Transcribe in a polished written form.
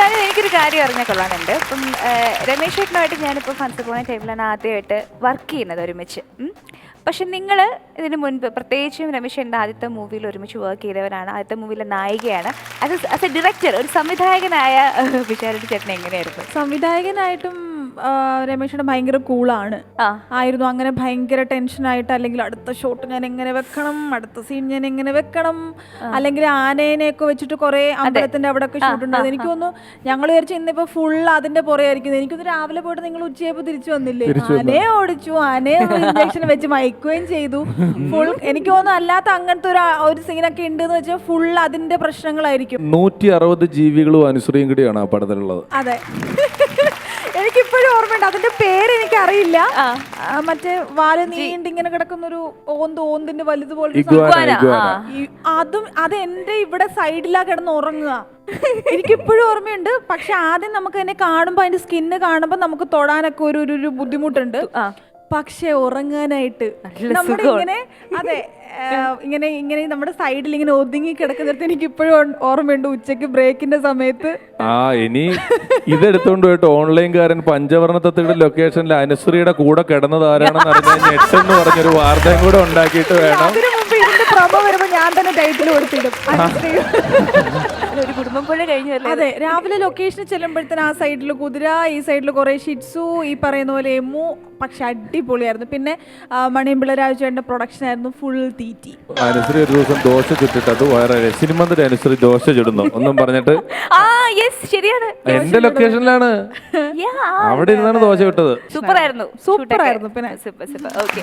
എന്നാലും എനിക്കൊരു കാര്യം അറിഞ്ഞാൽ കൊള്ളാനുണ്ട്. ഇപ്പം രമേശ് ചേട്ടനുമായിട്ട് ഞാനിപ്പോൾ ഫൺസ് പോകുന്ന ടൈമിലാണ് ആദ്യമായിട്ട് വർക്ക് ചെയ്യുന്നത് ഒരുമിച്ച്. പക്ഷെ നിങ്ങൾ ഇതിന് മുൻപ് പ്രത്യേകിച്ചും രമേശ് ചേട്ടൻ്റെ ആദ്യത്തെ മൂവിയിൽ ഒരുമിച്ച് വർക്ക് ചെയ്തവരാണ്, ആദ്യത്തെ മൂവിയിലെ നായികയാണ്. ആസ് എ ഡയറക്ടർ, ഒരു സംവിധായകനായ വിശാരടി ചേട്ടൻ എങ്ങനെയായിരുന്നു? സംവിധായകനായിട്ടും രമേശേട്ടൻ ഭയങ്കര കൂളാണ് ആയിരുന്നു. അങ്ങനെ ഭയങ്കര ടെൻഷനായിട്ട് അല്ലെങ്കിൽ അടുത്ത ഷോട്ട് ഞാൻ എങ്ങനെ വെക്കണം, അടുത്ത സീൻ ഞാൻ എങ്ങനെ വെക്കണം, അല്ലെങ്കിൽ ആനേനെയൊക്കെ വെച്ചിട്ട് കുറെ അമ്പലത്തിന്റെ അവിടെ ഒക്കെ ഷൂട്ട് ഉണ്ടാകും. എനിക്ക് തോന്നുന്നു ഞങ്ങൾ വിചാരിച്ചു ഇന്നിപ്പോ ഫുൾ അതിന്റെ പുറകെ ആയിരിക്കും. എനിക്കൊന്ന് രാവിലെ പോയിട്ട് നിങ്ങൾ ഉച്ചയായപ്പോ തിരിച്ചു വന്നില്ലേ, ആനയെ ഓടിച്ചു, ആനയെ ഇഞ്ചക്ഷൻ വെച്ച് മയക്കുകയും ചെയ്തു. ഫുൾ എനിക്ക് തോന്നുന്നു അല്ലാത്ത അങ്ങനത്തെ ഒരു സീനൊക്കെ ഉണ്ട് എന്ന് വെച്ചാൽ ഫുൾ അതിന്റെ പ്രശ്നങ്ങളായിരിക്കും. 160 ജീവികളും അനുസരിയും കൂടിയാണ് ആ പടത്തിലുള്ളത്. അതെ, എനിക്കിപ്പോഴും ഓർമ്മയുണ്ട്. അതിന്റെ പേര് എനിക്ക് അറിയില്ല. മറ്റേ വാല് നീണ്ടിങ്ങനെ കിടക്കുന്ന ഒരു ഓന്തിന്റെ വലുതുപോലെ അതും അത് എന്റെ ഇവിടെ സൈഡിലാ കിടന്ന് ഉറങ്ങുക. എനിക്കിപ്പോഴും ഓർമ്മയുണ്ട്. പക്ഷെ ആദ്യം നമുക്ക് അതിനെ കാണുമ്പോ അതിന്റെ സ്കിന്ന് കാണുമ്പോ നമുക്ക് തൊടാനൊക്കെ ഒരു ബുദ്ധിമുട്ടുണ്ട്. പക്ഷെ ഉറങ്ങാനായിട്ട് നമ്മുടെ ഇങ്ങനെ അതെ ഇങ്ങനെ ഇങ്ങനെ നമ്മുടെ സൈഡിൽ ഇങ്ങനെ ഒതുങ്ങി കിടക്കുന്നിടത്ത് എനിക്ക് ഇപ്പോഴും ഓർമ്മയുണ്ട്. ഉച്ചക്ക് ബ്രേക്കിന്റെ സമയത്ത് ഇനി ഇതെടുത്തോണ്ട് പോയിട്ട് ഓൺലൈൻകാരൻ പഞ്ചവർണ്ണത്തിന്റെ ലൊക്കേഷനിൽ അനുശ്രീയുടെ കൂടെ കിടന്നത് ആരാണെന്ന് അറിഞ്ഞാൽ ഞെട്ടെന്ന് പറഞ്ഞൊരു വാർത്തയും കൂടെ ഉണ്ടാക്കിയിട്ട് വേണം. അതിനു മുമ്പ് ഇതിന്റെ പ്രമോ വരുമ്പോ ഞാൻ തന്നെ ടൈറ്റിൽ കൊടുത്തിടും. ഒരു കുടുംബം പോലെ കഴിഞ്ഞു. അതെ, രാവിലെ ലൊക്കേഷനിൽ ചെല്ലുമ്പോഴത്തേന് ആ സൈഡിൽ കുതിര, ഈ സൈഡിൽ കുറെ ഷിറ്റ്സു, ഈ പറയുന്ന പോലെ എമ്മു. പക്ഷെ അടിപൊളിയായിരുന്നു. പിന്നെ മണിയമ്പിള്ള രാജുവേട്ടന്റെ പ്രൊഡക്ഷൻ ആയിരുന്നു ഫുൾ തീറ്റി. അനുശ്രീ ഒരു ദിവസം ദോശ ചുട്ടിട്ട് അത് വേറെ സിനിമ അനുശ്രീ ദോശ ചുടുന്നു ഒന്നും പറഞ്ഞിട്ട് ശരിയാണ്, എന്റെ ലൊക്കേഷനിലാണ് അവിടെ ഇരുന്നാണ് ദോശ വിട്ടത്. സൂപ്പർ ആയിരുന്നു. സൂപ്പർ ആയിരുന്നു. പിന്നെ സൂപ്പർ. ഓക്കെ.